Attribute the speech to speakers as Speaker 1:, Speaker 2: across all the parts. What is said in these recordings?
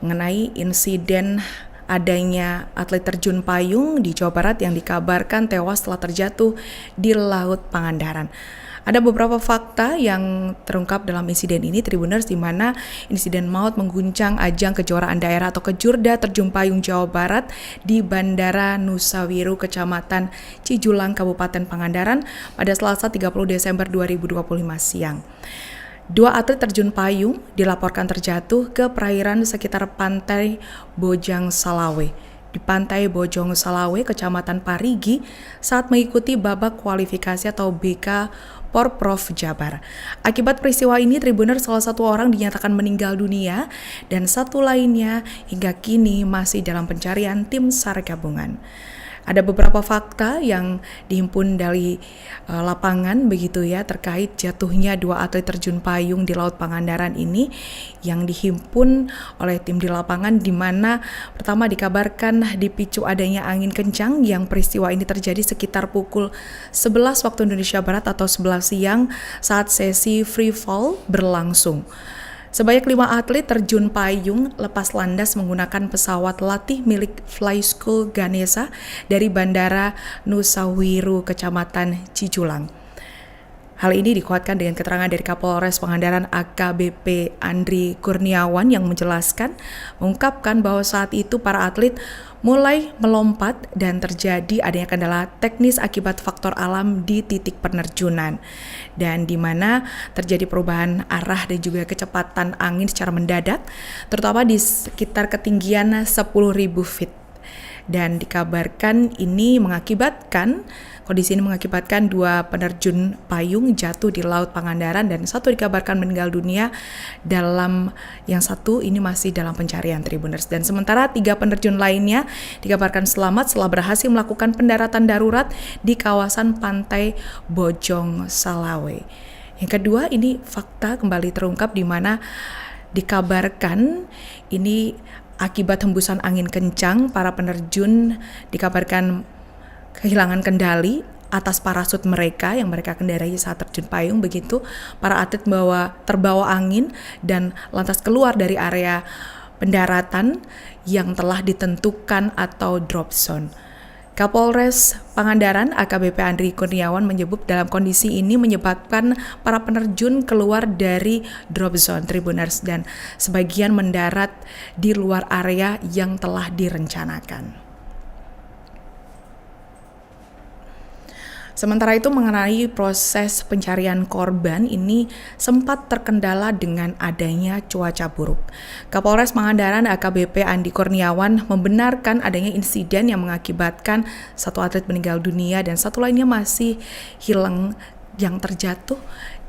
Speaker 1: mengenai insiden adanya atlet terjun payung di Jawa Barat yang dikabarkan tewas setelah terjatuh di Laut Pangandaran. Ada beberapa fakta yang terungkap dalam insiden ini, Tribuners, di mana insiden maut mengguncang ajang kejuaraan daerah atau Kejurda Terjun Payung Jawa Barat di Bandara Nusawiru, Kecamatan Cijulang, Kabupaten Pangandaran pada Selasa 30 Desember 2025 siang. Dua atlet terjun payung dilaporkan terjatuh ke perairan sekitar Pantai Bojong Salawe di Pantai Bojong Salawe, Kecamatan Parigi saat mengikuti babak kualifikasi atau BK Porprov Jabar. Akibat peristiwa ini, Tribuner, salah satu orang dinyatakan meninggal dunia dan satu lainnya hingga kini masih dalam pencarian tim SAR gabungan. Ada beberapa fakta yang dihimpun dari lapangan begitu ya terkait jatuhnya dua atlet terjun payung di Laut Pangandaran ini yang dihimpun oleh tim di lapangan, di mana pertama dikabarkan dipicu adanya angin kencang yang peristiwa ini terjadi sekitar pukul 11 waktu Indonesia Barat atau 11 siang saat sesi free fall berlangsung. Sebanyak 5 atlet terjun payung lepas landas menggunakan pesawat latih milik Fly School Ganesha dari Bandara Nusawiru, Kecamatan Cijulang. Hal ini dikuatkan dengan keterangan dari Kapolres Pangandaran AKBP Andri Kurniawan yang mengungkapkan bahwa saat itu para atlet mulai melompat dan terjadi adanya kendala teknis akibat faktor alam di titik penerjunan, dan di mana terjadi perubahan arah dan juga kecepatan angin secara mendadak, terutama di sekitar ketinggian 10.000 feet. Dan dikabarkan kondisi ini mengakibatkan dua penerjun payung jatuh di Laut Pangandaran dan satu dikabarkan meninggal dunia, yang satu ini masih dalam pencarian, Tribuners. Dan sementara 3 penerjun lainnya dikabarkan selamat setelah berhasil melakukan pendaratan darurat di kawasan Pantai Bojong Salawe. Yang kedua, ini fakta kembali terungkap di mana dikabarkan ini akibat hembusan angin kencang, para penerjun dikabarkan kehilangan kendali atas parasut mereka yang mereka kendarai saat terjun payung. Begitu para atlet terbawa angin dan lantas keluar dari area pendaratan yang telah ditentukan atau drop zone. Kapolres Pangandaran AKBP Andri Kurniawan menyebut dalam kondisi ini menyebabkan para penerjun keluar dari drop zone, Tribuners, dan sebagian mendarat di luar area yang telah direncanakan. Sementara itu, mengenai proses pencarian korban ini sempat terkendala dengan adanya cuaca buruk. Kapolres Pangandaran AKBP Andri Kurniawan membenarkan adanya insiden yang mengakibatkan satu atlet meninggal dunia dan satu lainnya masih hilang yang terjatuh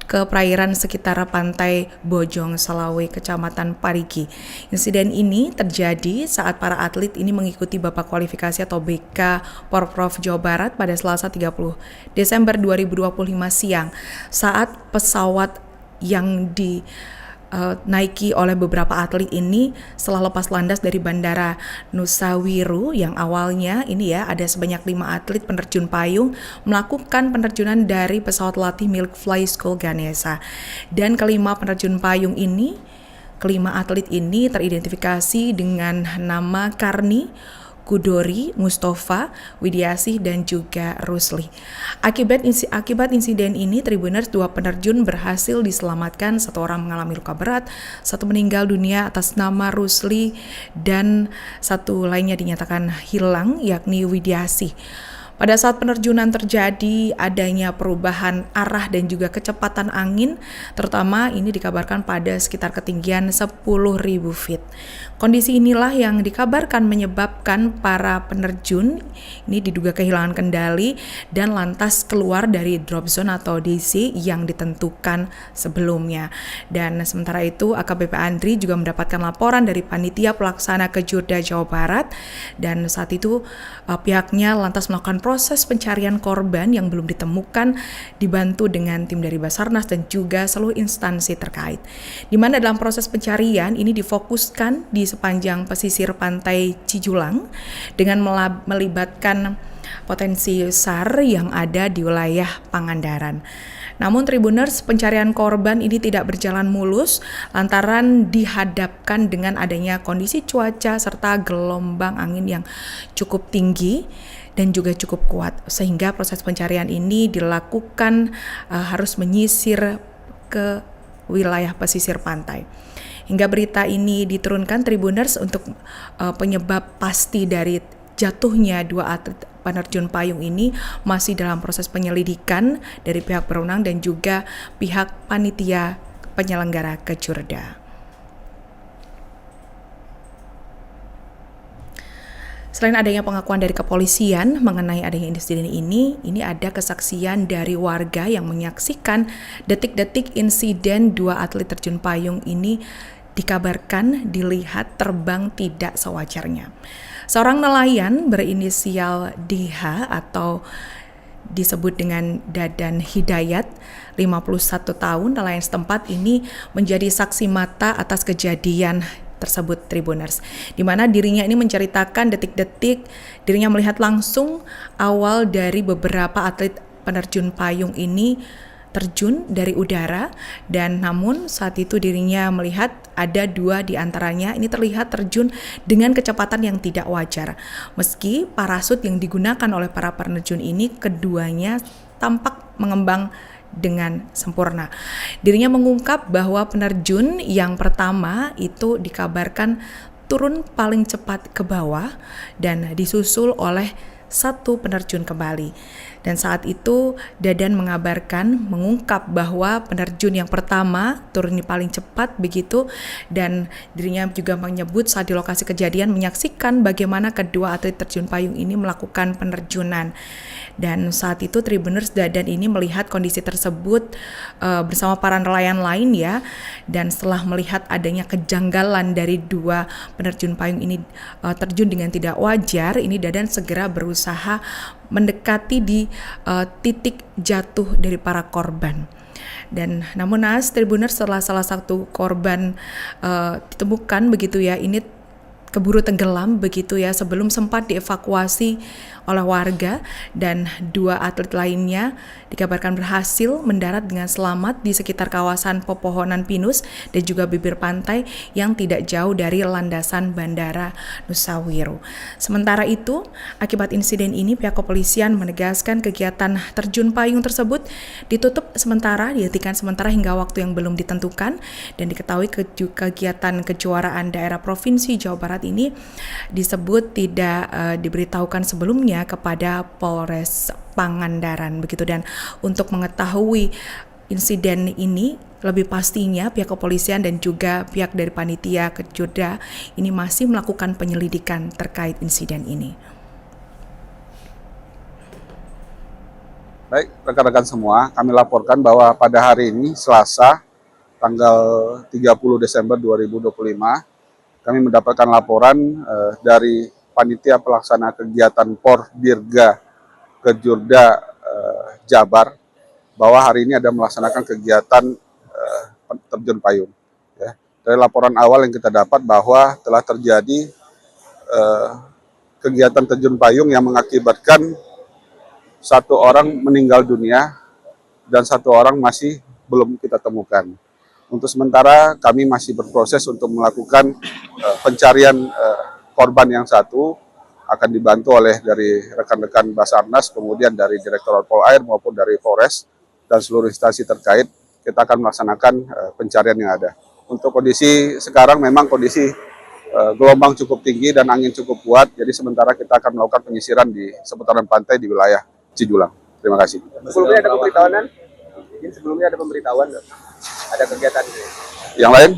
Speaker 1: ke perairan sekitar Pantai Bojong Salawe, Kecamatan Parigi. Insiden ini terjadi saat para atlet ini mengikuti babak kualifikasi atau BK Porprov Jawa Barat pada Selasa 30 Desember 2025 siang saat pesawat yang naiki oleh beberapa atlet ini setelah lepas landas dari Bandara Nusawiru yang awalnya ini ya ada sebanyak 5 atlet penerjun payung melakukan penerjunan dari pesawat latih milik Fly School Ganesha, dan kelima atlet ini teridentifikasi dengan nama Karni, Kudori, Mustafa, Widiasih, dan juga Rusli. Akibat insiden ini, Tribuners, 2 penerjun berhasil diselamatkan, 1 orang mengalami luka berat, 1 meninggal dunia atas nama Rusli, dan 1 lainnya dinyatakan hilang, yakni Widiasih. Pada saat penerjunan terjadi adanya perubahan arah dan juga kecepatan angin, terutama ini dikabarkan pada sekitar ketinggian 10.000 feet. Kondisi inilah yang dikabarkan menyebabkan para penerjun ini diduga kehilangan kendali dan lantas keluar dari drop zone atau DC yang ditentukan sebelumnya. Dan sementara itu, AKBP Andri juga mendapatkan laporan dari panitia pelaksana Kejurda Jawa Barat, dan saat itu pihaknya lantas melakukan proses pencarian korban yang belum ditemukan, dibantu dengan tim dari Basarnas dan juga seluruh instansi terkait. Di mana dalam proses pencarian ini difokuskan di sepanjang pesisir Pantai Cijulang dengan melibatkan potensi SAR yang ada di wilayah Pangandaran. Namun Tribuners, pencarian korban ini tidak berjalan mulus lantaran dihadapkan dengan adanya kondisi cuaca serta gelombang angin yang cukup tinggi dan juga cukup kuat, sehingga proses pencarian ini dilakukan harus menyisir ke wilayah pesisir pantai. Hingga berita ini diturunkan Tribuners untuk penyebab pasti dari jatuhnya dua atlet penerjun payung ini masih dalam proses penyelidikan dari pihak berwenang dan juga pihak panitia penyelenggara Kejurda. Selain adanya pengakuan dari kepolisian mengenai adanya insiden ini ada kesaksian dari warga yang menyaksikan detik-detik insiden dua atlet terjun payung ini dikabarkan dilihat terbang tidak sewajarnya. Seorang nelayan berinisial DH atau disebut dengan Dadan Hidayat, 51 tahun, nelayan setempat ini menjadi saksi mata atas kejadian tersebut Tribuners, di mana dirinya ini menceritakan detik-detik dirinya melihat langsung awal dari beberapa atlet penerjun payung ini terjun dari udara, dan namun saat itu dirinya melihat ada dua di antaranya ini terlihat terjun dengan kecepatan yang tidak wajar. Meski parasut yang digunakan oleh para penerjun ini keduanya tampak mengembang dengan sempurna. Dirinya mengungkap bahwa penerjun yang pertama itu dikabarkan turun paling cepat ke bawah dan disusul oleh satu penerjun kembali. Dan saat itu Dadan mengungkap bahwa penerjun yang pertama turun paling cepat begitu, dan dirinya juga menyebut saat di lokasi kejadian menyaksikan bagaimana kedua atlet terjun payung ini melakukan penerjunan. Dan saat itu Tribuners, Dadan ini melihat kondisi tersebut bersama para nelayan lain ya, dan setelah melihat adanya kejanggalan dari dua penerjun payung ini terjun dengan tidak wajar, ini Dadan segera berusaha mendekati di titik jatuh dari para korban. Dan namun Tribuners, setelah salah satu korban ditemukan begitu ya, ini keburu tenggelam begitu ya sebelum sempat dievakuasi oleh warga, dan dua atlet lainnya dikabarkan berhasil mendarat dengan selamat di sekitar kawasan pepohonan pinus dan juga bibir pantai yang tidak jauh dari landasan Bandara Nusa Wiru. Sementara itu, akibat insiden ini pihak kepolisian menegaskan kegiatan terjun payung tersebut dihentikan sementara hingga waktu yang belum ditentukan, dan diketahui kegiatan kejuaraan daerah Provinsi Jawa Barat ini disebut tidak diberitahukan sebelumnya kepada Polres Pangandaran begitu. Dan untuk mengetahui insiden ini lebih pastinya pihak kepolisian dan juga pihak dari panitia Kejurda ini masih melakukan penyelidikan terkait insiden ini.
Speaker 2: Baik, rekan-rekan semua, kami laporkan bahwa pada hari ini Selasa tanggal 30 Desember 2025 kami mendapatkan laporan dari panitia pelaksana kegiatan Pordirga Kejurda Jabar bahwa hari ini ada melaksanakan kegiatan terjun payung. Ya. Dari laporan awal yang kita dapat bahwa telah terjadi kegiatan terjun payung yang mengakibatkan satu orang meninggal dunia dan satu orang masih belum kita temukan. Untuk sementara kami masih berproses untuk melakukan pencarian korban yang satu, akan dibantu oleh dari rekan-rekan Basarnas, kemudian dari Direktorat Polair maupun dari Polres dan seluruh instansi terkait. Kita akan melaksanakan pencarian yang ada. Untuk kondisi sekarang memang kondisi gelombang cukup tinggi dan angin cukup kuat, jadi sementara kita akan melakukan penyisiran di seputaran pantai di wilayah Cijulang. Terima kasih.
Speaker 3: Sebelumnya ada pemberitahuan? Sebelumnya ada pemberitahuan, ada kegiatan
Speaker 2: yang lain?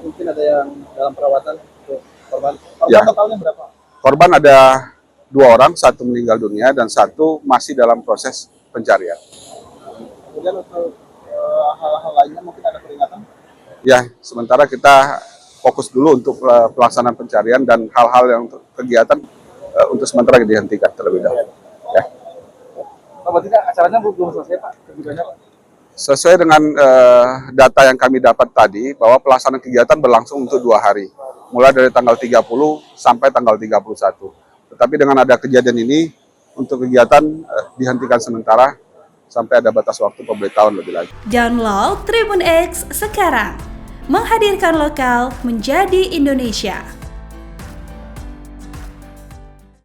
Speaker 3: Mungkin ada yang dalam perawatan untuk korban.
Speaker 2: Ya.
Speaker 3: Totalnya berapa?
Speaker 2: Korban ada 2 orang, satu meninggal dunia dan satu masih dalam proses pencarian.
Speaker 3: Kemudian untuk hal-hal lainnya mungkin ada peringatan?
Speaker 2: Ya, sementara kita fokus dulu untuk pelaksanaan pencarian dan hal-hal yang kegiatan untuk sementara dihentikan terlebih dahulu. Ya.
Speaker 3: Kalau tidak acaranya belum selesai Pak? Pak?
Speaker 2: Sesuai dengan data yang kami dapat tadi, bahwa pelaksanaan kegiatan berlangsung untuk 2 hari. Mulai dari tanggal 30 sampai tanggal 31. Tetapi dengan ada kejadian ini, untuk kegiatan dihentikan sementara sampai ada batas waktu pemberitahuan lebih lanjut.
Speaker 4: Download Tribun X sekarang, menghadirkan lokal menjadi Indonesia.